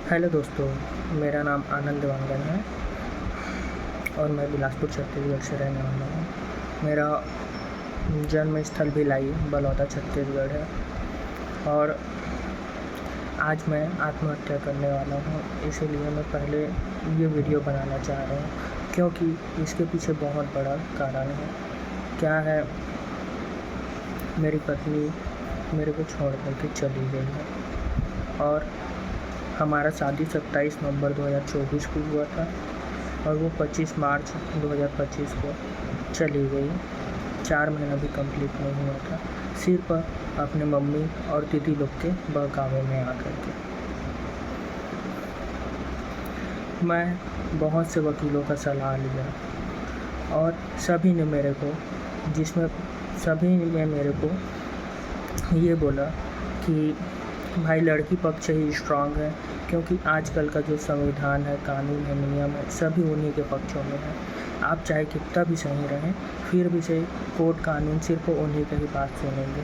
Hello दोस्तों, मेरा नाम आनंद वांगन है और मैं बिलासपुर छत्तीसगढ़ से रहने वाला हूँ। मेरा जन्म स्थल भिलाई, बलौदा, छत्तीसगढ़ है और आज मैं आत्महत्या करने वाला हूँ। इसीलिए मैं पहले ये वीडियो बनाना चाह रहा हूँ क्योंकि इसके पीछे बहुत बड़ा कारण है। क्या है, मेरी पत्नी मेरे को छोड़ कर के चली गई है और हमारा शादी 27 नवंबर 2024 को हुआ था और वो 25 मार्च 2025 को चली गई। 4 महीना भी कंप्लीट नहीं हुआ था, सिर्फ अपने मम्मी और दीदी लोग के बहकावे में आकर के। मैं बहुत से वकीलों का सलाह लिया और सभी ने मेरे को ये बोला कि भाई, लड़की पक्ष ही स्ट्रांग है क्योंकि आजकल का जो संविधान है, कानून है, नियम है, सभी उन्हीं के पक्षों में है। आप चाहे कितना भी सही रहें, फिर भी से कोर्ट कानून सिर्फ उन्हीं की ही बात सुनेंगे।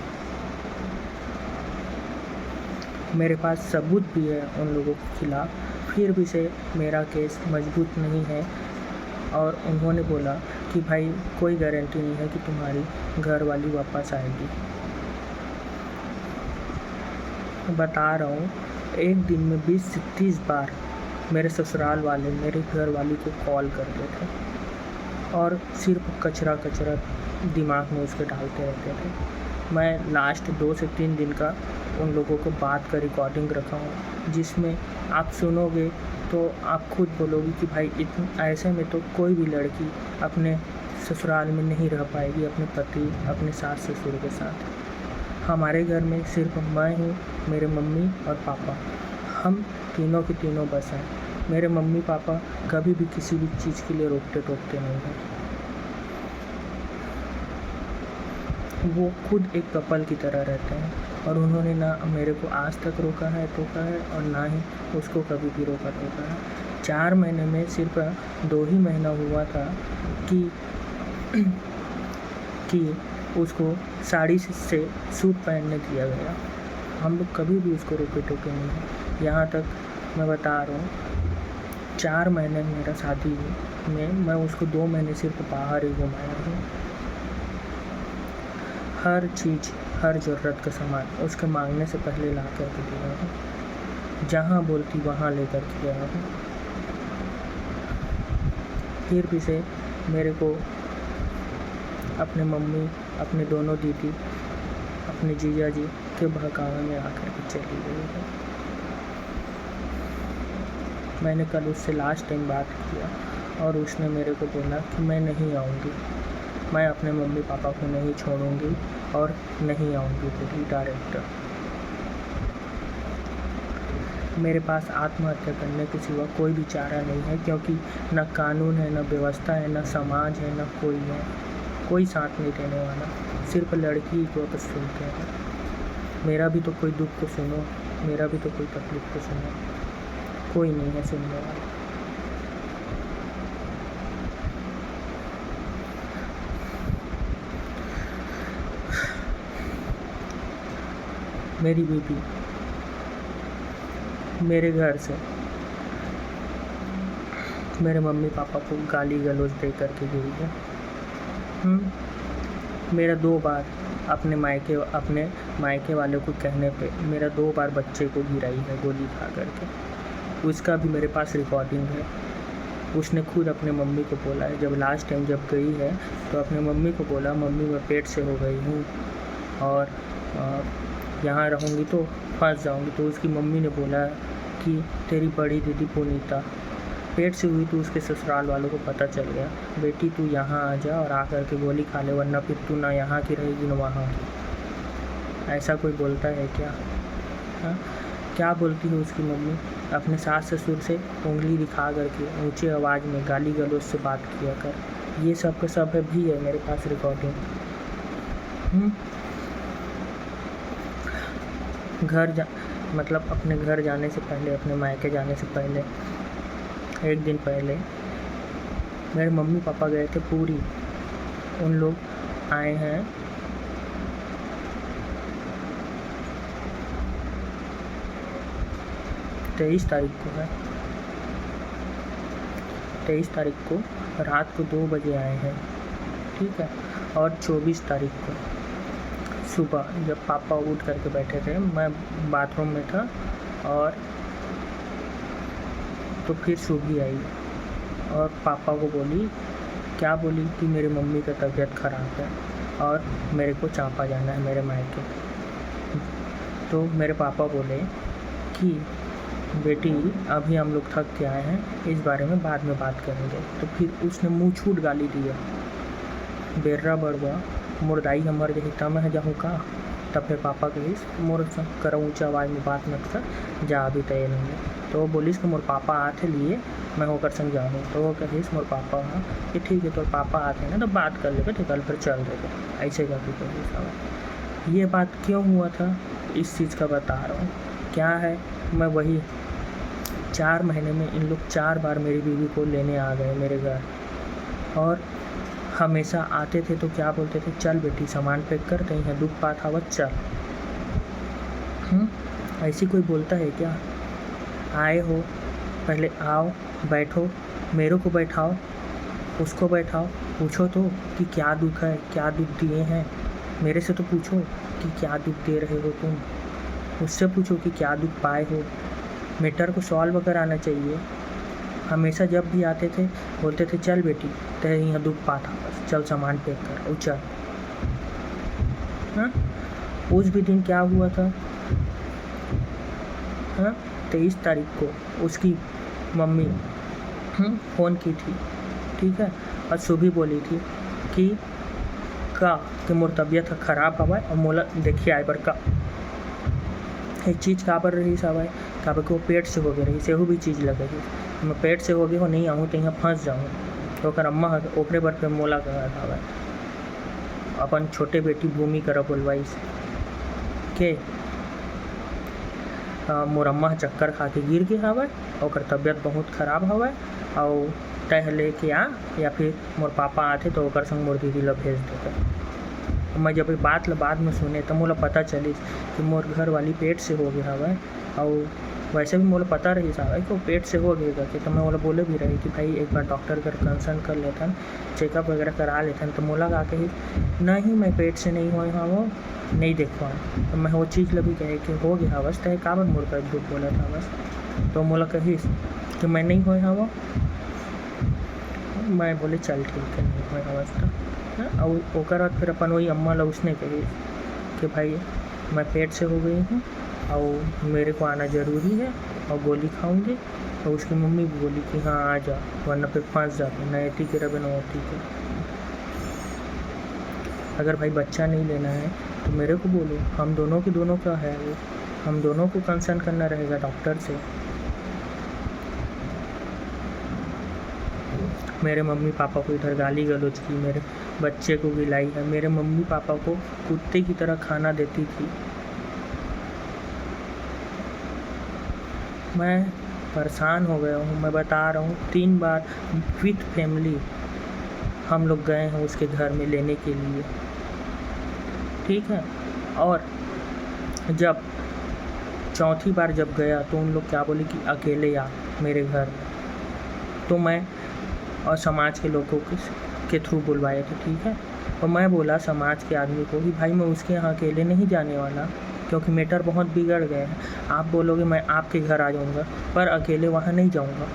मेरे पास सबूत भी है उन लोगों के खिलाफ, फिर भी से मेरा केस मजबूत नहीं है और उन्होंने बोला कि भाई, कोई गारंटी नहीं है कि तुम्हारी घरवाली वापस आएगी। बता रहा हूँ, एक दिन में 20 से 30 बार मेरे ससुराल वाले मेरे घरवाली को कॉल करते थे और सिर्फ कचरा दिमाग में उसके डालते रहते थे। मैं लास्ट 2 से 3 दिन का उन लोगों को बात का रिकॉर्डिंग रखा हूँ, जिसमें आप सुनोगे तो आप खुद बोलोगे कि भाई, ऐसे में तो कोई भी लड़की अपने ससुराल में नहीं रह पाएगी अपने पति, अपने सास ससुर के साथ। हमारे घर में सिर्फ मैं हूँ, मेरे मम्मी और पापा, हम तीनों के तीनों बस हैं। मेरे मम्मी पापा कभी भी किसी भी चीज़ के लिए रोकते टोकते नहीं हैं। वो खुद एक कपल की तरह रहते हैं और उन्होंने ना मेरे को आज तक रोका है टोका है और ना ही उसको कभी भी रोका टोका है। 4 महीने में सिर्फ 2 ही महीना हुआ था कि उसको साड़ी से सूट पहनने दिया गया। हम लोग कभी भी उसको रोके टोके नहीं हैं। यहाँ तक मैं बता रहा हूँ, 4 महीने मेरा शादी में मैं उसको 2 महीने सिर्फ बाहर ही घुमाया हूँ। हर चीज़, हर ज़रूरत का सामान उसके मांगने से पहले ला कर के दिया हूँ। जहाँ बोलती वहाँ लेकर के गया हूँ। फिर भी से मेरे को अपने मम्मी, अपने दोनों दीदी, अपने जीजा जी के बहकावे में आकर के चली गई है। मैंने कल उससे लास्ट टाइम बात किया और उसने मेरे को बोला कि मैं नहीं आऊँगी, मैं अपने मम्मी पापा को नहीं छोड़ूंगी और नहीं आऊँगी बोली डायरेक्ट। मेरे पास आत्महत्या करने के सिवा कोई भी चारा नहीं है क्योंकि न कानून है, न व्यवस्था है, न समाज है, न कोई है। कोई साथ नहीं देने वाला, सिर्फ लड़की को बस सुनते हैं। मेरा भी तो कोई दुख को सुनो, मेरा भी तो कोई तकलीफ को सुनो, कोई नहीं है सुनने वाला। मेरी बीवी मेरे घर से मेरे मम्मी पापा को गाली गलौज दे करके गई है। मेरा 2 बार अपने मायके वालों को कहने पे मेरा 2 बार बच्चे को गिराई है गोली खा करके। उसका भी मेरे पास रिकॉर्डिंग है। उसने खुद अपने मम्मी को बोला है, जब लास्ट टाइम जब गई है तो अपने मम्मी को बोला, मम्मी मैं पेट से हो गई हूँ और यहाँ रहूँगी तो फंस जाऊँगी। तो उसकी मम्मी ने बोला कि तेरी बड़ी दीदी पुनीता पेट से हुई, तो उसके ससुराल वालों को पता चल गया, बेटी तू यहाँ आ जा और आकर के गोली खा ले, वरना फिर तू ना यहाँ की रहेगी ना वहाँ की। ऐसा कोई बोलता है क्या? हाँ, क्या बोलती है उसकी मम्मी? अपने सास ससुर से उंगली दिखा करके ऊंचे आवाज़ में गाली गलौज से बात किया कर। ये सब का सब है भी है मेरे पास रिकॉर्डिंग। मतलब अपने घर जाने से पहले, अपने मायके जाने से पहले, एक दिन पहले मेरे मम्मी पापा गए थे पूरी। उन लोग आए हैं 23 तारीख को है। 23 तारीख को रात को 2 बजे आए हैं, ठीक है। और 24 तारीख को सुबह जब पापा उठ करके बैठे थे, मैं बाथरूम में था, और तो फिर सुबह आई और पापा को बोली, क्या बोली कि मेरी मम्मी का तबीयत ख़राब है और मेरे को चांपा जाना है मेरे मायके। तो मेरे पापा बोले कि बेटी अभी हम लोग थक के आए हैं, इस बारे में बाद में बात करेंगे। तो फिर उसने मुँह छूट गाली दिया, बेर्रा बड़वा मुर्दाई हमर जही तम है जहूँ का। तब फिर पापा कहिस मोर कर ऊँचा आवाज़ में बात मत कर, जा अभी तय नहीं। तो वो बोलिस कि मोर पापा आते लिए मैं होकर संग जाऊँ। तो वो कहिस मोर पापा हाँ कि ठीक है, तो पापा आते हैं ना तो बात कर लेगा, तो कल फिर चल देगा, ऐसे करके कहिस। ये बात क्यों हुआ था इस चीज़ का बता रहा हूँ। क्या है, मैं वही 4 महीने में इन लोग 4 बार मेरी बीवी को लेने आ गए मेरे घर, और हमेशा आते थे तो क्या बोलते थे, चल बेटी सामान पैक कर, कहीं है दुख पात हवत चल। ऐसी कोई बोलता है क्या? आए हो, पहले आओ, बैठो, मेरे को बैठाओ, उसको बैठाओ, पूछो तो कि क्या दुख है, क्या दुख दिए हैं। मेरे से तो पूछो कि क्या दुख दे रहे हो तुम, उससे पूछो कि क्या दुख पाए हो। मैटर को सॉल्व कराना चाहिए। हमेशा जब भी आते थे बोलते थे चल बेटी तेरे यहाँ दुख पाता, बस चल सामान पैक कर और चल। हाँ, उस भी दिन क्या हुआ था, हाँ 23 तारीख को उसकी मम्मी फ़ोन की थी, ठीक है, और सुबह बोली थी कि मोर तबीयत ख़राब हवा और मोला देखिए आए बर का एक चीज़ का पर रही सब है का को पेट से हो गए रही, सेहू भी चीज़ लगे रही। मैं पेट से हो गई हो नहीं आऊँ तो यहाँ फंस जाऊँ। तो ओकर अम्मा ओकरे बर पे मोला कहा था अपन छोटे बेटी भूमि कर बोलवाई के मोर अम्मा चक्कर खा के गिर गए हवा, और तबीयत बहुत ख़राब हवा, और तय लेके आ या फिर मोर पापा आते तो ओकर संग मोर दीदी ला भेज देते। मैं जब बात ला बाद में सुने तो मोला पता चली कि मोर घर वाली पेट से हो गया हवा, और वैसे भी मोला पता रही साहब कि वो पेट से हो गया करके। तो मैं मोला बोले भी रही कि भाई एक बार डॉक्टर कर कंसल्ट कर लेथन, चेकअप वगैरह करा लेथन। तो मोला का कही नहीं मैं पेट से नहीं हो, हाँ वो नहीं देखवा। तो मैं वो चीज़ लगी कहे कि हो गया बस, तय काबर मोर कर झूठ बोला था बस। तो मोला कही कि मैं नहीं हो, हाँ वो मैं बोले चल ठीक है नहीं हो अवस्था। और ओकर बाद फिर अपन वही अम्मा ला उसने कही कि भाई मैं पेट से हो गई हूँ और मेरे को आना ज़रूरी है और गोली खाऊंगी। तो उसकी मम्मी भी बोली कि हाँ आ जा, वरना फिर फंस जाते, न एटी के रबे न ओटी के। अगर भाई बच्चा नहीं लेना है तो मेरे को बोलो, हम दोनों के दोनों का है वो, हम दोनों को कंसर्न करना रहेगा डॉक्टर से। मेरे मम्मी पापा को इधर गाली गलौज की, मेरे बच्चे को गिलाई है, मेरे मम्मी पापा को कुत्ते की तरह खाना देती थी। मैं परेशान हो गया हूँ, मैं बता रहा हूँ। 3 बार विथ फैमिली हम लोग गए हैं उसके घर में लेने के लिए, ठीक है। और जब चौथी बार जब गया तो उन लोग क्या बोले कि अकेले आ मेरे घर में। तो मैं और समाज के लोगों के थ्रू बुलवाए थे, ठीक है। और मैं बोला समाज के आदमी को कि भाई मैं उसके यहाँ अकेले नहीं जाने वाला, क्योंकि मैटर बहुत बिगड़ गए हैं। आप बोलोगे मैं आपके घर आ जाऊँगा, पर अकेले वहाँ नहीं जाऊँगा।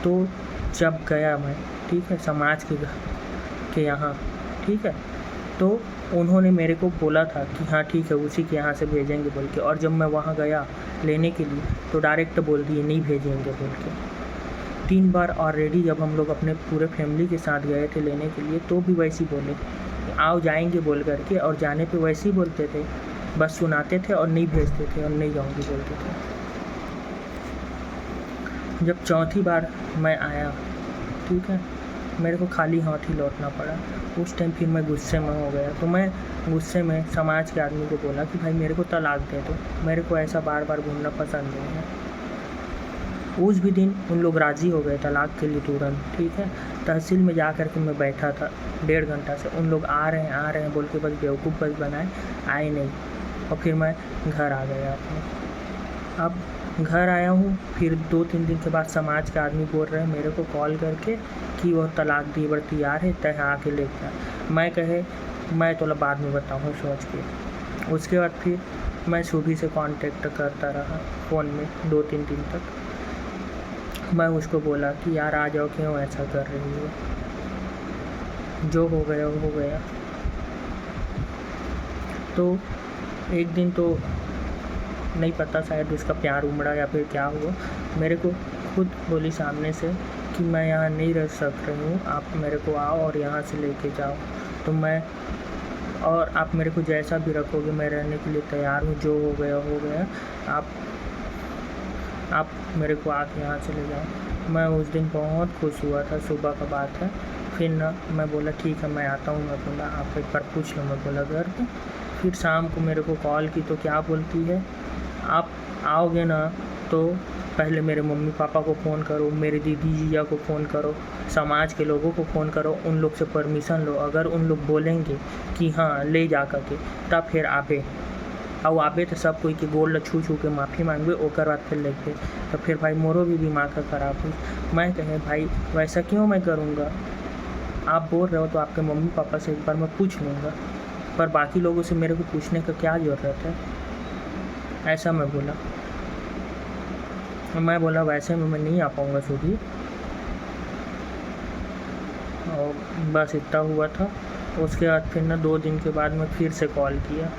तो जब गया मैं, ठीक है, समाज के घर के यहाँ, ठीक है, तो उन्होंने मेरे को बोला था कि हाँ ठीक है उसी के यहाँ से भेजेंगे बोल के। और जब मैं वहाँ गया लेने के लिए तो डायरेक्ट बोल दिए नहीं भेजेंगे बोल के। 3 बार ऑलरेडी जब हम लोग अपने पूरे फैमिली के साथ गए थे लेने के लिए तो भी वैसे ही बोले आओ जाएंगे बोल करके, और जाने पे वैसे ही बोलते थे, बस सुनाते थे और नहीं भेजते थे और नहीं जाऊँगी बोलते थे। जब चौथी बार मैं आया, ठीक है, मेरे को खाली हाथ ही लौटना पड़ा। उस टाइम फिर मैं गुस्से में हो गया। तो मैं गुस्से में समाज के आदमी को बोला कि भाई मेरे को तलाक दे दो, मेरे को ऐसा बार बार घूमना पसंद नहीं है। उस भी दिन उन लोग राज़ी हो गए तलाक के लिए तुरंत, ठीक है। तहसील में जा कर के मैं बैठा था 1.5 घंटा से, उन लोग आ रहे हैं बोल के बस बेवकूफ़ बस बनाए, आए नहीं। और फिर मैं घर आ गया अपने, अब घर आया हूँ, फिर 2-3 दिन के बाद समाज के आदमी बोल रहे हैं मेरे को कॉल करके कि वो तलाक दी बर तैयार है, तय आके लेके आ। मैं कहे मैं तोला बाद में बताऊँ सोच के। उसके बाद फिर मैं सुबह से कांटेक्ट करता रहा फ़ोन में 2-3 दिन तक। मैं उसको बोला कि यार आ जाओ, क्यों ऐसा कर रही हो, जो हो गया हो गया। तो एक दिन तो नहीं पता, शायद उसका प्यार उमड़ा या फिर क्या हुआ, मेरे को खुद बोली सामने से कि मैं यहाँ नहीं रह सक रही हूँ, आप मेरे को आओ और यहाँ से लेके जाओ। तो मैं और आप मेरे को जैसा भी रखोगे मैं रहने के लिए तैयार हूँ, जो हो गया हो गया, आप मेरे को आके यहाँ से ले जाओ। मैं उस दिन बहुत खुश हुआ था, सुबह का बात है। फिर ना मैं बोला ठीक है मैं आता हूँ, मैं बोला आप एक बार पूछ लो, मैं बोला घर पे। फिर शाम को मेरे को कॉल की तो क्या बोलती है, आप आओगे ना तो पहले मेरे मम्मी पापा को फ़ोन करो, मेरे दीदी जीजा को फ़ोन करो, समाज के लोगों को फ़ोन करो, उन लोग से परमिशन लो। अगर उन लोग बोलेंगे कि हाँ ले जा कर के, तब फिर आबे और आबे तो सब कोई के गोल छू छू के माफ़ी मांगबे, ओकर बाद फिर लेके। तो फिर भाई मोरो भी दिमाग का ख़राब हुई। मैं कहे भाई वैसा क्यों मैं करूँगा, आप बोल रहे हो तो आपके मम्मी पापा से एक बार मैं पूछ लूँगा, पर बाकी लोगों से मेरे को पूछने का क्या ज़रूरत है, ऐसा मैं बोला। मैं बोला वैसे में मैं नहीं आ पाऊँगा सुबह, और बस इतना हुआ था। उसके बाद फिर ना 2 दिन के बाद मैं फिर से कॉल किया,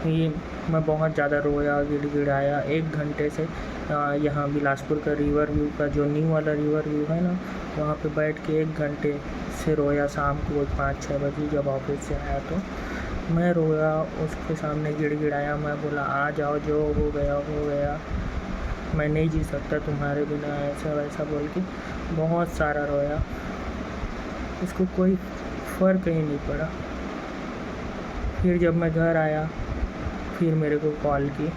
ये मैं बहुत ज़्यादा रोया गिड़गिड़ाया 1 घंटे से। यहाँ बिलासपुर का रिवर व्यू का जो न्यू वाला रिवर व्यू है ना, वहाँ पे बैठ के 1 घंटे से रोया। शाम को 5-6 बजे जब ऑफिस से आया तो मैं रोया, उसके सामने गिड़गिड़ाया। मैं बोला आ जाओ, जो हो गया हो गया, मैं नहीं जी सकता तुम्हारे बिना, ऐसा वैसा बोल के बहुत सारा रोया। उसको कोई फ़र्क ही नहीं पड़ा। फिर जब मैं घर आया फिर मेरे को कॉल की,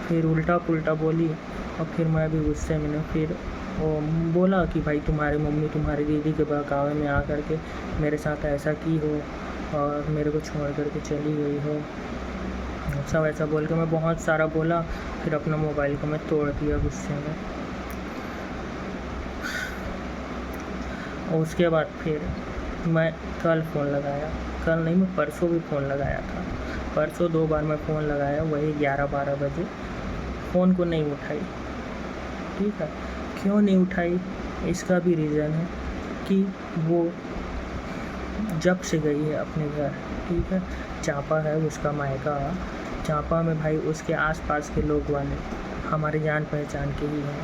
फिर उल्टा पुल्टा बोली, और फिर मैं भी गुस्से में फिर वो बोला कि भाई तुम्हारी मम्मी तुम्हारी दीदी के बहकावे में आ कर के मेरे साथ ऐसा की हो और मेरे को छोड़ कर के चली गई हो, सब ऐसा बोल के मैं बहुत सारा बोला। फिर अपना मोबाइल को मैं तोड़ दिया गुस्से में। और उसके बाद फिर मैं कल फ़ोन लगाया, कल नहीं मैं परसों भी फ़ोन लगाया था। परसों 2 बार मैं फ़ोन लगाया, वही 11-12 बजे। फ़ोन को नहीं उठाई, ठीक है। क्यों नहीं उठाई, इसका भी रीज़न है कि वो जब से गई है अपने घर, ठीक है। चांपा है उसका मायका, चांपा में भाई उसके आसपास के लोग वाले हमारे जान पहचान के ही हैं।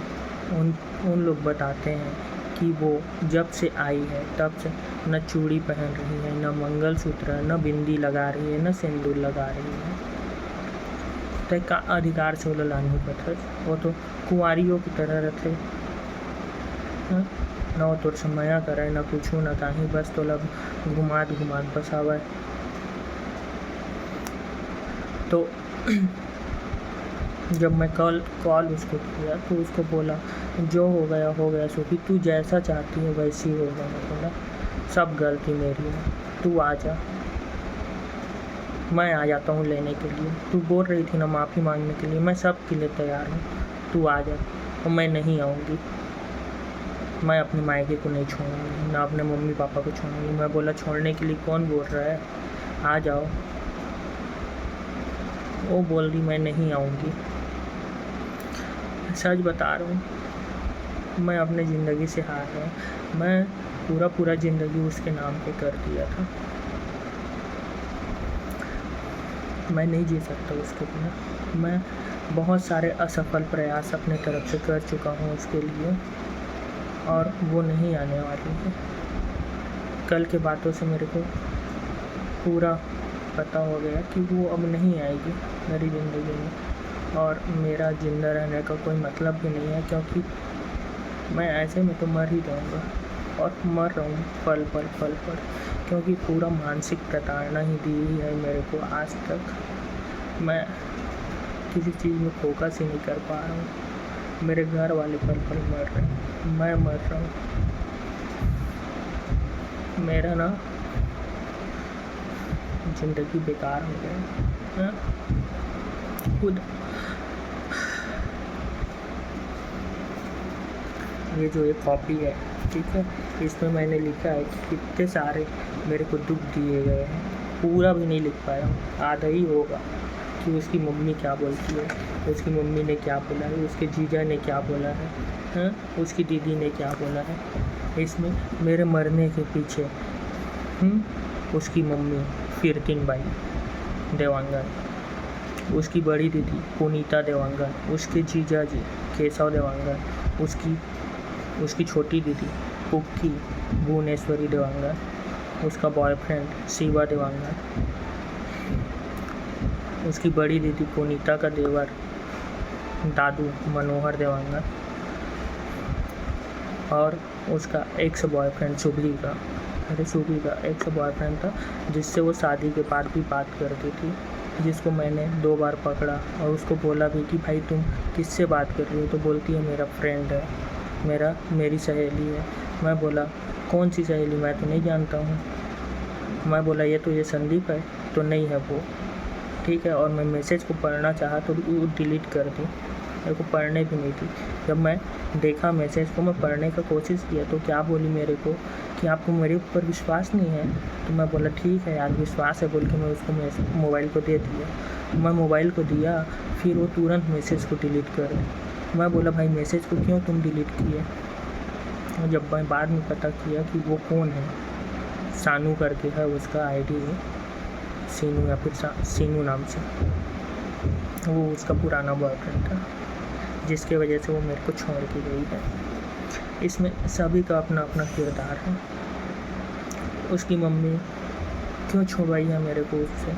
उन लोग बताते हैं कि वो जब से आई है तब से न चूड़ी पहन रही है, न मंगलसूत्र, न बिंदी लगा रही है, न सिंदूर लगा रही है। तो का अधिकार से वो लानू पत्थर, वो तो कुंवारियों की तरह रहते, न वो तोर से मया करे, न कुछ न कहीं, बस तो लब घुमात बस आवे। तो जब मैं कॉल उसको किया तो उसको बोला जो हो गया सोफी, तू जैसा चाहती है वैसी होगा। मैं बोला सब गलती मेरी है, तू आ जा, मैं आ जाता हूँ लेने के लिए। तू बोल रही थी ना माफ़ी मांगने के लिए, मैं सब के लिए तैयार हूँ, तू आ जा। और मैं नहीं आऊँगी, मैं अपने मायके को नहीं छोड़ूंगी, ना अपने मम्मी पापा को छोड़ूंगी। मैं बोला छोड़ने के लिए कौन बोल रहा है, आ जाओ। वो बोल रही मैं नहीं आऊँगी। सच बता रहा हूँ, मैं अपने ज़िंदगी से हार गया। मैं पूरा ज़िंदगी उसके नाम पे कर दिया था, मैं नहीं जी सकता उसके बिना। मैं बहुत सारे असफल प्रयास अपने तरफ से कर चुका हूँ उसके लिए, और वो नहीं आने वाली है। कल के बातों से मेरे को पूरा पता हो गया कि वो अब नहीं आएगी मेरी ज़िंदगी में, और मेरा ज़िंदा रहने का कोई मतलब भी नहीं है, क्योंकि मैं ऐसे में तो मर ही जाऊँगा, और मर रहा हूँ पल पल, क्योंकि पूरा मानसिक प्रताड़ना ही दी है मेरे को आज तक। मैं किसी चीज़ में फोकस ही नहीं कर पा रहा हूँ। मेरे घर वाले पल मर रहे हैं, मैं मर रहा हूँ। मेरा ना ज़िंदगी बेकार हो गया है। खुद ये जो एक कॉपी है, ठीक है, इसमें मैंने लिखा है कि कितने सारे मेरे को दुख दिए गए हैं। पूरा भी नहीं लिख पाया हूँ, आधा ही होगा कि उसकी मम्मी क्या बोलती है, उसकी मम्मी ने क्या बोला है, उसके जीजा ने क्या बोला है, हाँ, उसकी दीदी ने क्या बोला है। इसमें मेरे मरने के पीछे उसकी मम्मी कीर्तिन बाई देवांगन, उसकी बड़ी दीदी पुनीता देवांगन, उसके जीजा जी केशव देवांगन, उसकी छोटी दीदी पुक्की भुवनेश्वरी देवांगन, उसका बॉयफ्रेंड शिवा देवांगन, उसकी बड़ी दीदी पुनीता का देवर दादू मनोहर देवांगन, और उसका एक्स बॉयफ्रेंड शुभी का एक्स बॉयफ्रेंड था, जिससे वो शादी के बाद भी बात करती थी, जिसको मैंने 2 बार पकड़ा और उसको बोला भी कि भाई तुम किससे बात कर रही हो, तो बोलती है मेरा फ्रेंड है, मेरी सहेली है। मैं बोला कौन सी सहेली, मैं तो नहीं जानता हूँ। मैं बोला ये संदीप है, तो नहीं है वो, ठीक है। और मैं मैसेज को पढ़ना चाहा तो वो डिलीट कर दी, मेरे को पढ़ने भी नहीं थी। जब मैं देखा मैसेज को, मैं पढ़ने का कोशिश किया तो क्या बोली मेरे को कि आपको मेरे ऊपर विश्वास नहीं है। तो मैं बोला ठीक है यार, विश्वास है बोल के मैं उसको मोबाइल को दे दिया। मैं मोबाइल को दिया, फिर वो तुरंत मैसेज को डिलीट कर दी। मैं बोला भाई मैसेज को क्यों तुम डिलीट किए। और जब मैं बाद में पता किया कि वो कौन है, सानू करके है उसका आईडी, सीनू या फिर सीनू नाम से, वो उसका पुराना बॉयफ्रेंड था, जिसके वजह से वो मेरे को छोड़ के गई है। इसमें सभी का अपना अपना किरदार है। उसकी मम्मी क्यों छुड़वाई है मेरे को उससे,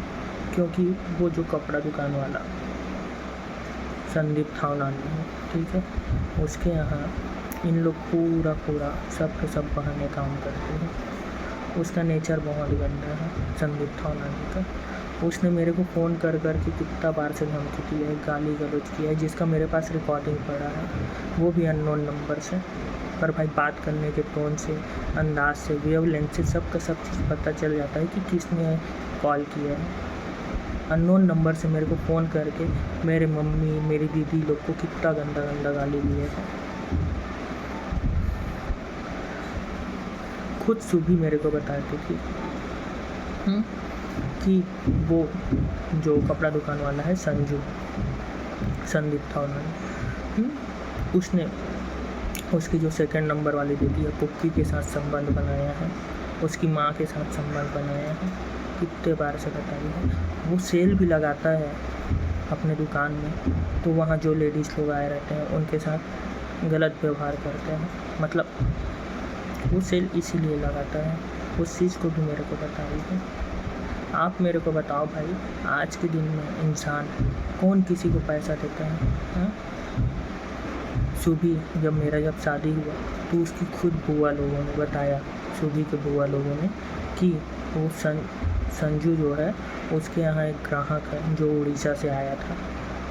क्योंकि वो जो कपड़ा दुकान वाला संदीप थावनानी है, ठीक है, उसके यहाँ इन लोग पूरा सब के सब बहाने काम करते हैं। उसका नेचर बहुत गंदा है संदीप थावनानी का। उसने मेरे को फ़ोन कर के कितना बार से धमकी दी है, गाली गलौज किया है, जिसका मेरे पास रिकॉर्डिंग पड़ा है, वो भी अननोन नंबर से। पर भाई बात करने के टोन से, अंदाज से, वेवलेंथ से सब चीज़ पता चल जाता है कि किसने कॉल किया है। अननोन नंबर से मेरे को फ़ोन करके मेरे मम्मी मेरी दीदी लोग को कितना गंदा गाली दिए है। खुद सुबह मेरे को बताती थी कि वो जो कपड़ा दुकान वाला है संदीप थावनानी, उसने उसकी जो सेकंड नंबर वाली दीदी है पुक्की के साथ संबंध बनाया है, उसकी माँ के साथ संबंध बनाया है, कितने बार से बताई है। वो सेल भी लगाता है अपने दुकान में, तो वहाँ जो लेडीज़ लोग आए रहते हैं उनके साथ गलत व्यवहार करते हैं। मतलब वो सेल इसीलिए लगाता है, उस चीज़ को भी मेरे को बताई है। आप मेरे को बताओ भाई, आज के दिन में इंसान कौन किसी को पैसा देता है, हाँ? सुबह जब शादी हुआ तो उसकी खुद बुआ लोगों ने बताया, सुबह के बुआ लोगों ने, कि वो संजू जो है उसके यहाँ एक ग्राहक है जो उड़ीसा से आया था,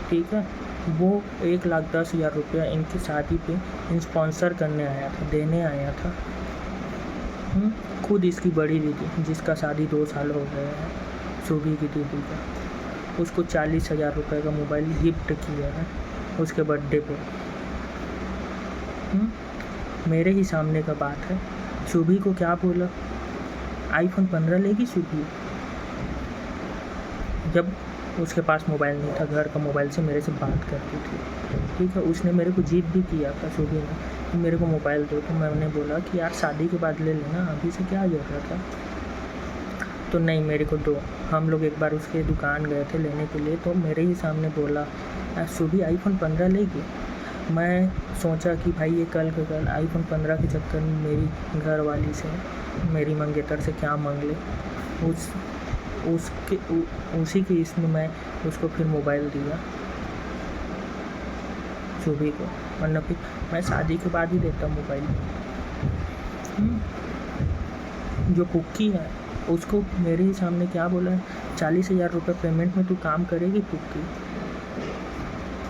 ठीक है, वो 1,10,000 रुपया इनकी शादी पे स्पॉन्सर करने आया था, देने आया था। खुद इसकी बड़ी दीदी, जिसका शादी 2 साल हो गए हैं, सुबह की दीदी का, उसको 40,000 रुपये का मोबाइल गिफ्ट किया है उसके बर्थडे पे। मेरे ही सामने का बात है। सुबह को क्या बोला, आईफोन 15 लेगी सुबह, जब उसके पास मोबाइल नहीं था, घर का मोबाइल से मेरे से बात करती थी, ठीक है। उसने मेरे को जिद भी किया था सुबह में कि मेरे को मोबाइल दो, तो मैंने बोला कि यार शादी के बाद ले लेना, अभी से क्या ज़रूरत है। तो नहीं, मेरे को दो। हम लोग एक बार उसके दुकान गए थे लेने के लिए, तो मेरे ही सामने बोला यार सुबह आईफोन 15 लेगी। मैं सोचा कि भाई ये कल के कल आईफोन 15 के चक्कर में मेरी घर वाली से, मेरी मंगेतर से क्या मांग ले, उसी के इसमें मैं उसको फिर मोबाइल दिया सुबह को, वरना फिर मैं शादी के बाद ही देता मोबाइल। जो पुक्की है उसको मेरे ही सामने क्या बोला है, 40,000 रुपये पेमेंट में तू काम करेगी पुक्की।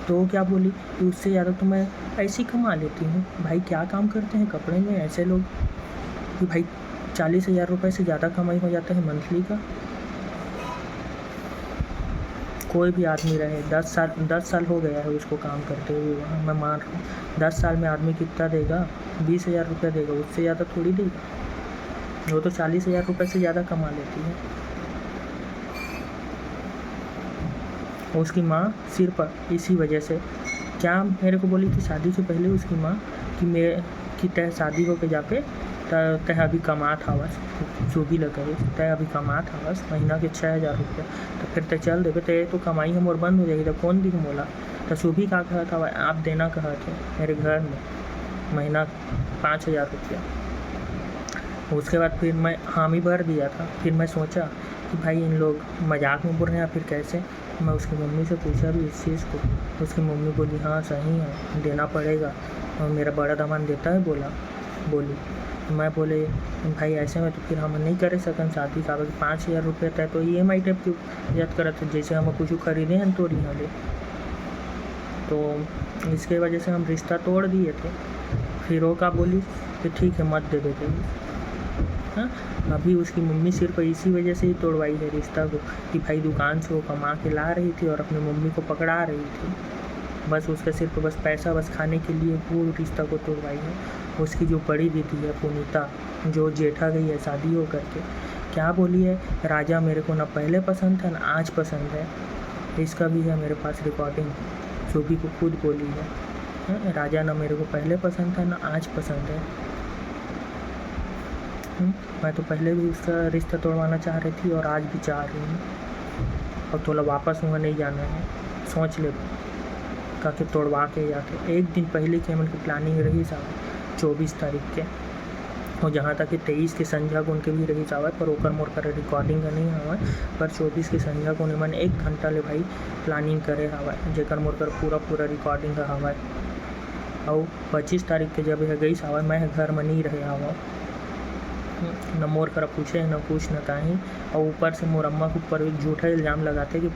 तो क्या बोली कि उससे ज़्यादा तो मैं ऐसे ही कमा लेती हूँ। भाई क्या काम करते हैं कपड़े में ऐसे लोग कि भाई 40,000 रुपये से ज़्यादा कमाई हो जाता है मंथली का। कोई भी आदमी रहे, 10 साल हो गया है उसको काम करते हुए वहाँ, मैं मान रहा हूँ। 10 साल में आदमी कितना देगा? 20,000 रुपये देगा, उससे ज़्यादा थोड़ी देगा। वो तो 40,000 रुपये से ज़्यादा कमा लेती है। उसकी माँ सिर्फ इसी वजह से क्या मेरे को बोली थी शादी से पहले उसकी माँ कि तय शादी होके जाके तय अभी कमात हवस, जो भी लगे तय अभी कमात हवस महीना के 6,000 रुपये, तो फिर तय चल देवे, तय तो कमाई हम और बंद हो जाएगी, तो कौन दी मोला? तो सुभी का कहा था आप देना कहा थे मेरे घर में महीना 5,000 रुपया। उसके बाद फिर मैं हामी भर दिया था। फिर मैं सोचा कि भाई इन लोग मजाक में बोल रहे हैं या फिर कैसे। मैं उसकी मम्मी से पूछा भी इस चीज़ को। उसकी मम्मी बोली हाँ सही है, देना पड़ेगा, और मेरा बड़ा दामाद देता है बोली। मैं बोले भाई ऐसे में तो फिर हम नहीं कर सकन शादी का, 5,000 रुपये तय तो EMI टाइप की याद करत जैसे हम कुछ खरीदे हैं तो यहाँ ले, तो इसके वजह से हम रिश्ता तोड़ दिए थे। फिर वो का बोली कि ठीक है मत दे देते। हाँ, अभी उसकी मम्मी सिर्फ इसी वजह से ही तोड़वाई है रिश्ता को कि भाई दुकान से वो कमा के ला रही थी और अपनी मम्मी को पकड़ा रही थी, बस उसका सिर्फ बस पैसा बस खाने के लिए वो रिश्ता को तोड़वाई है। उसकी जो बड़ी दीदी है पुनीता, जो जेठा गई है शादी हो करके, क्या बोली है, राजा मेरे को ना पहले पसंद था ना आज पसंद है। इसका भी है मेरे पास रिकॉर्डिंग, शोभी को खुद बोली है, राजा ना मेरे को पहले पसंद था ना आज पसंद है। मैं तो पहले भी उसका रिश्ता तोड़वाना चाह रही थी और आज भी चाह रही हूँ, और थोड़ा वापस वहाँ नहीं जाना है, सोच ले काके तोड़वा के जाके। एक दिन पहले की हमन की प्लानिंग रही साहब 24 तारीख के, और जहाँ तक कि 23 के संझा को उनके भी रही जावे, पर ओकर मोर कर रिकॉर्डिंग का नहीं हवा, पर 24 के संझा को उन्हें 1 घंटा ले भाई प्लानिंग करे हवा, जेकर मोर कर पूरा रिकॉर्डिंग का हवा। और 25 तारीख के जब गई हवा, मैं घर में नहीं रहे हवा, न मोर करा पूछे न कुछ न कहीं। और ऊपर से मोर अम्मा के ऊपर एक झूठा इल्ज़ाम लगाते कि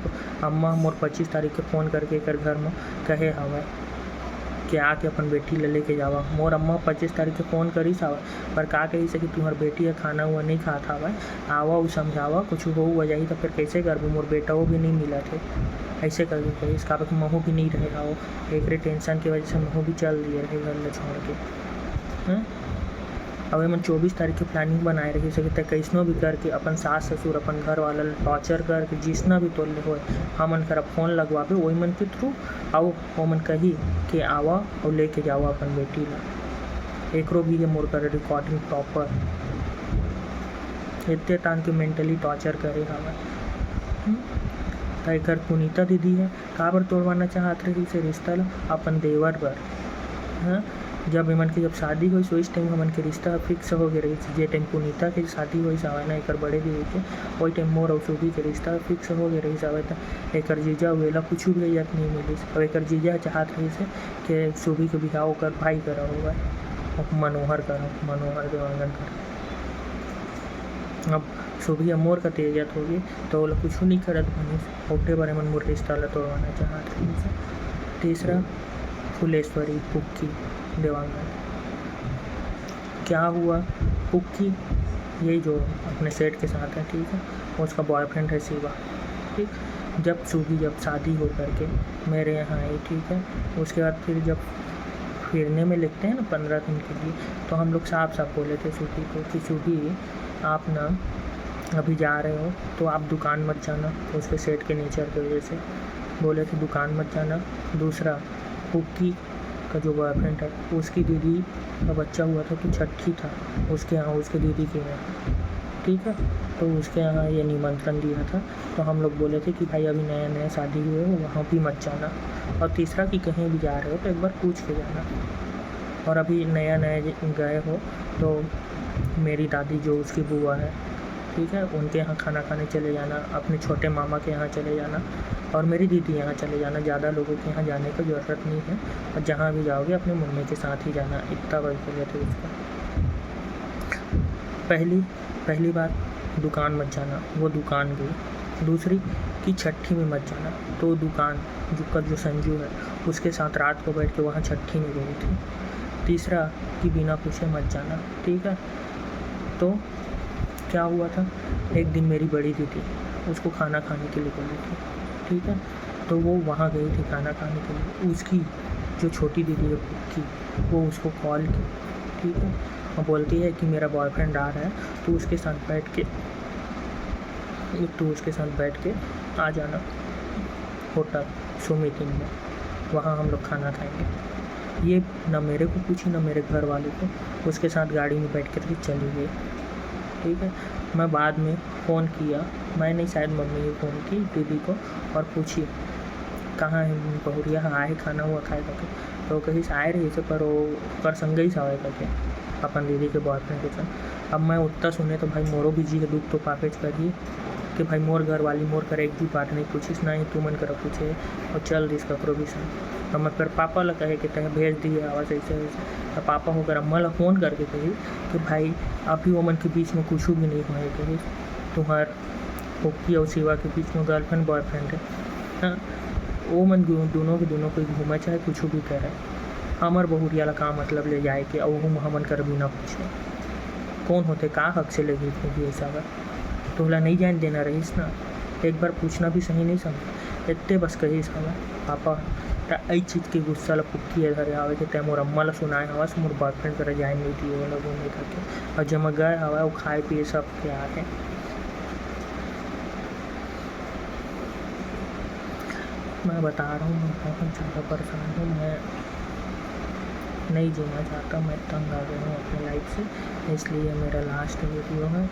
अम्मा मोर 25 तारीख के फ़ोन करके एक घर में कहे हवा कि आके अपन बेटी ले लेके जावा। मोर अम्मा 25 तारीख के फ़ोन करी सावा, पर का कही से कि तुम्हार बेटी है खाना हुआ नहीं खाता हवा, आवा वो समझावा, कुछ हो वजह तो फिर कैसे करबू, मोर बेटा वो भी नहीं मिला थे, ऐसे करके कही। इसका महू भी नहीं रहे आओ, एक टेंशन की वजह से महू भी चल दिए रहे घर ले छोड़ के। अब हम 24 तारीख की प्लानिंग बनाए रही सके कैसनो भी करके अपन सास ससुर अपन घर वाला टॉर्चर करके जिसना भी तोड़ ले हो हमन कर फ़ोन लगवाबे वही मन के थ्रू, आओ वो मन कही कि आवा और लेके जाओ अपन बेटी ला। एकरो भी ये मोर कर रिकॉर्डिंग प्रॉपर इतने तान के मेंटली टॉर्चर करे हवा। एक पुनीता दीदी है काबर तोड़वाना चाहत रही से रिश्ता ला अपन देवर पर। हाँ, जब हमन के जब शादी हुई सो इस टाइम हमन के रिश्ता फिक्स हो गए रही, जे टाइम पुनीता के शादी हुई सावना एक बड़े दीदी के, वही टाइम मोर और शोभी के रिश्ता फिक्स हो गए रही सावे। एक जीजा वेला कुछ भी इज्जत नहीं मिली, और एक जीजा चाहत रही से कि शोभी के बिहाव कर भाई करा होगा, मनोहर देवांगन कर। अब शोभी मोर का तेजत होगी तो वो कुछ नहीं करत बनी, ओटे बारे मन मोर रिश्ता ला तोड़वाना चाहत रही से। तीसरा फुलेश्वरी पुक्की देवांगन। क्या हुआ, पुक्की यही जो अपने सेठ के साथ है, ठीक है, उसका बॉयफ्रेंड है शिवा, ठीक। जब शोभी जब शादी हो करके मेरे यहाँ आई, ठीक है, उसके बाद फिर जब फिरने में लिखते हैं ना 15 दिन के लिए, तो हम लोग साफ बोले थे शोभी को कि शोभी आप ना अभी जा रहे हो तो आप दुकान मत जाना, उसके सेठ के नेचर की वजह से बोले थे दुकान मत जाना। दूसरा पुक्की का जो बॉयफ्रेंड है उसकी दीदी का बच्चा हुआ था तो छठी था उसके यहाँ, उसके दीदी के यहाँ, ठीक है, तो उसके यहाँ ये निमंत्रण दिया था, तो हम लोग बोले थे कि भाई अभी नया शादी हुए हो वहाँ भी मत जाना। और तीसरा कि कहीं भी जा रहे हो तो एक बार पूछ के जाना, और अभी नया गए हो तो मेरी दादी जो उसकी बुआ है, ठीक है, उनके यहाँ खाना खाने चले जाना, अपने छोटे मामा के यहाँ चले जाना, और मेरी दीदी यहाँ चले जाना। ज़्यादा लोगों के यहाँ जाने की ज़रूरत नहीं है, और जहाँ भी जाओगे अपने मम्मी के साथ ही जाना, इतना बस बोले थे उसका। पहली बात दुकान मत जाना, वो दुकान गई। दूसरी कि छठी में मत जाना, तो दुकान जो संजू है उसके साथ रात को बैठ के वहाँ छठी में गई थी। तीसरा कि बिना पूछे मत जाना, ठीक है। तो क्या हुआ था, एक दिन मेरी बड़ी दीदी उसको खाना खाने के लिए बोली थी, ठीक है। तो वो वहाँ गई थी खाना खाने के लिए। उसकी जो छोटी दीदी है की, वो उसको कॉल की, ठीक है, और बोलती है कि मेरा बॉयफ्रेंड आ रहा है, तो उसके साथ बैठ के आ जाना होटल सुमित इन में, वहाँ हम लोग खाना खाएंगे। ये ना मेरे को पूछी ना मेरे घर वालों को, उसके साथ गाड़ी में बैठ कर के चली गई, ठीक है। मैं बाद में फ़ोन किया, मैंने शायद मम्मी को फ़ोन की दीदी को और पूछी कहाँ है बहुरिया, आए खाना हुआ खाए करके, तो कहीं से आए रही से पर वो कर संगे ही सावे करके अपन दीदी के बॉयफ्रेंड के साथ। अब मैं उतना सुने तो भाई मोरो बिजी है, दुख तो पापेच करिए कि भाई मोर घर वाली मोर कर एक भी बात नहीं पूछिस, ना ही तू मन कर पूछे और चल दिस ककरो भी संग। अब मैं फिर पापा ला कहे कि तह भेज दिए आवाज़ ऐसे वैसे, तो पापा होकर अम्मा ला फ़ोन करके कही कि भाई अभी वो मन के बीच में कुछ भी नहीं हुआ कही, तुम्हार ओक्की और शिवा के बीच में गर्लफ्रेंड बॉयफ्रेंड है, हाँ, वो मन दोनों के दोनों कोई घूमा चाहे कुछ भी करे, हमार बहुरिया ला का मतलब ले जाए कि अहू हमन कर भी ना पूछे कौन होते का हक से ले गई थी ऐसा बात, तोहला नहीं जान देना रहीस ना, एक बार पूछना भी सही नहीं समझ इतने बस कही हवा पापा आई चीज़ के गुस्सा ला पुक्की है घरे आवे के तय मोर अम्मा ला सुनाए हवा से मोर बॉयफ्रेंड करे जाए नहीं थी वो लोग घूमने करके, और जब मैं गए हवा वो खाए पिए सब के आके मैं बता रहा हूँ मैं बहुत ज़्यादा परेशान हूँ, मैं नहीं जीना चाहता, मैं तंग आ गया हूँ अपनी लाइफ से, इसलिए मेरा लास्ट वीडियो है।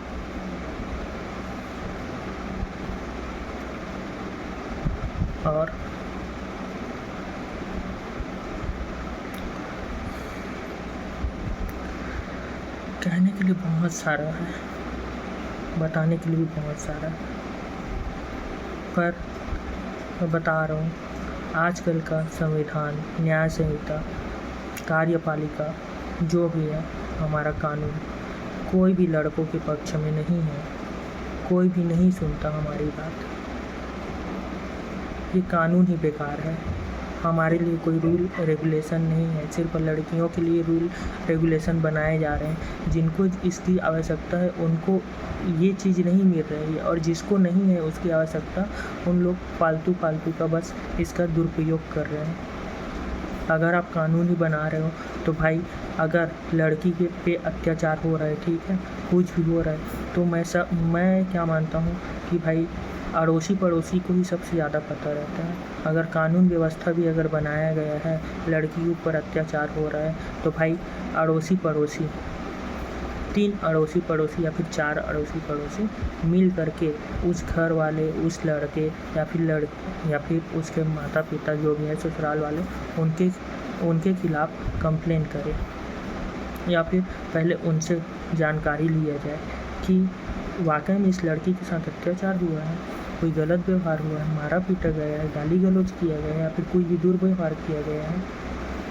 और कहने के लिए बहुत सारा है, बताने के लिए भी बहुत सारा है, पर मैं बता रहा हूँ आजकल का संविधान, न्याय संहिता, कार्यपालिका जो भी है हमारा कानून, कोई भी लड़कों के पक्ष में नहीं है, कोई भी नहीं सुनता हमारी बात, ये कानून ही बेकार है। हमारे लिए कोई रूल रेगुलेशन नहीं है, सिर्फ लड़कियों के लिए रूल रेगुलेशन बनाए जा रहे हैं, जिनको इसकी आवश्यकता है उनको ये चीज़ नहीं मिल रही है, और जिसको नहीं है उसकी आवश्यकता उन लोग फालतू का बस इसका दुरुपयोग कर रहे हैं। अगर आप कानून ही बना रहे हो तो भाई अगर लड़की के पे अत्याचार हो रहा है, ठीक है, कुछ भी हो रहा है, तो मैं क्या मानता हूँ कि भाई अड़ोसी पड़ोसी को ही सबसे ज़्यादा पता रहता है। अगर कानून व्यवस्था भी अगर बनाया गया है, लड़की के ऊपर अत्याचार हो रहा है, तो भाई अड़ोसी पड़ोसी 3 अड़ोसी पड़ोसी या फिर 4 अड़ोसी पड़ोसी मिल करके उस घर वाले, उस लड़के या फिर उसके माता पिता जो भी है ससुराल वाले, उनके खिलाफ़ कंप्लेन करें, या फिर पहले उनसे जानकारी लिया जाए कि वाकई में इस लड़की के साथ अत्याचार हुआ है, कोई गलत व्यवहार हुआ है, मारा पीटा गया है, गाली गलौज किया गया है, या फिर कोई भी दुर्व्यवहार किया गया है,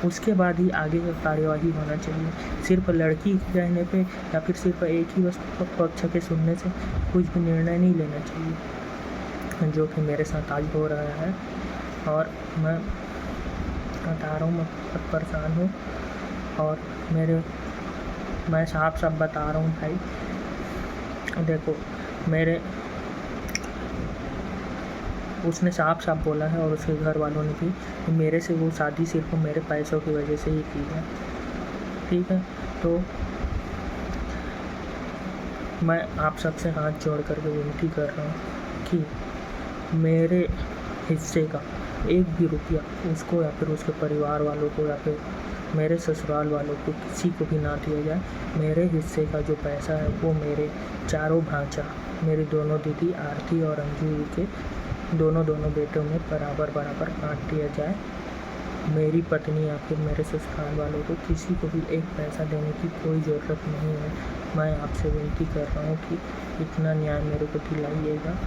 उसके बाद ही आगे का कार्यवाही होना चाहिए। सिर्फ लड़की के कहने पे या फिर सिर्फ एक ही पक्ष के सुनने से कुछ भी निर्णय नहीं लेना चाहिए, जो कि मेरे साथ आज हो रहा है। और मैं बता रहा हूँ मैं बहुत परेशान हूँ, और मैं साफ बता रहा हूँ भाई, देखो उसने साफ बोला है और उसके घर वालों ने भी कि मेरे से वो शादी सिर्फ मेरे पैसों की वजह से ही की है, ठीक है। तो मैं आप सबसे हाथ जोड़ करके विनती कर रहा हूँ कि मेरे हिस्से का एक भी रुपया उसको या फिर उसके परिवार वालों को या फिर मेरे ससुराल वालों को किसी को भी ना दिया जाए। मेरे हिस्से का जो पैसा है वो मेरे चारों भांजा, मेरी दोनों दीदी आरती और अंजू के दोनों बेटों में बराबर बाँट दिया जाए। मेरी पत्नी या फिर मेरे ससुराल वालों को किसी को भी एक पैसा देने की कोई ज़रूरत नहीं है। मैं आपसे विनती कर रहा हूँ कि इतना न्याय मेरे को दिलाइएगा,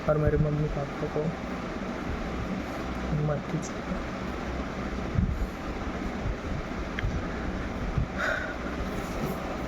और मेरे मम्मी पापा को मत दीजिएगा।